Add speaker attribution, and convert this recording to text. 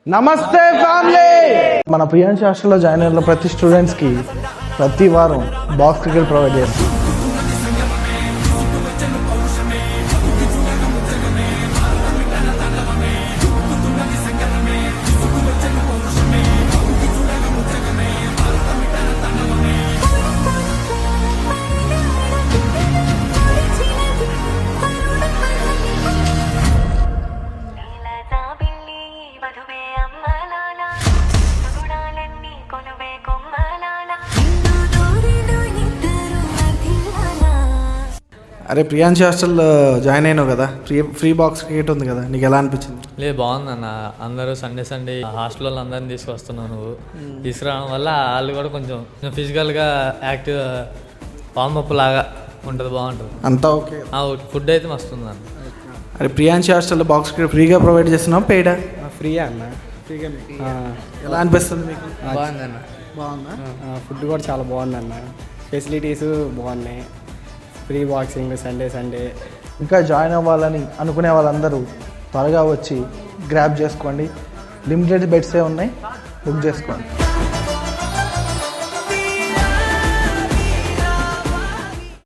Speaker 1: నమస్తే ఫ్యామిలీ. మన ప్రియాంశి హాస్టల్లో జాయిన్ అయిన ప్రతి స్టూడెంట్స్కి ప్రతి వారం బాక్స్ క్రికెట్ ప్రొవైడ్ చేస్తాం. అరే ప్రియాంశి హాస్టల్లో జాయిన్ అయినావు కదా, ఫ్రీ బాక్స్ క్రికెట్ ఉంది కదా, నీకు ఎలా అనిపించింది?
Speaker 2: లేదు, బాగుందన్న. అందరూ సండే హాస్టల్ వాళ్ళు అందరిని తీసుకొస్తున్నావు. నువ్వు తీసుకురావడం వల్ల వాళ్ళు కూడా కొంచెం ఫిజికల్గా యాక్టివ్ వార్మప్ లాగా ఉంటుంది, బాగుంటుంది
Speaker 1: అంతా. ఓకే,
Speaker 2: ఫుడ్ అయితే మస్తుంది అన్న.
Speaker 1: అరే ప్రియాంశి హాస్టల్లో బాక్స్ క్రికెట్ ఫ్రీగా ప్రొవైడ్ చేస్తున్నావు, పెయిడా?
Speaker 3: ఫ్రీగా అన్న.
Speaker 1: ఫ్రీగా. ఎలా అనిపిస్తుంది మీకు?
Speaker 3: బాగుందన్న.
Speaker 1: బాగుందా?
Speaker 3: ఫుడ్ కూడా చాలా బాగుందన్న, ఫెసిలిటీస్ బాగున్నాయి, ఫ్రీ బాక్సింగ్ సండే.
Speaker 1: ఇంకా జాయిన్ అవ్వాలని అనుకునే వాళ్ళందరూ త్వరగా వచ్చి గ్రాబ్ చేసుకోండి. లిమిటెడ్ బెడ్సే ఉన్నాయి, బుక్ చేసుకోండి.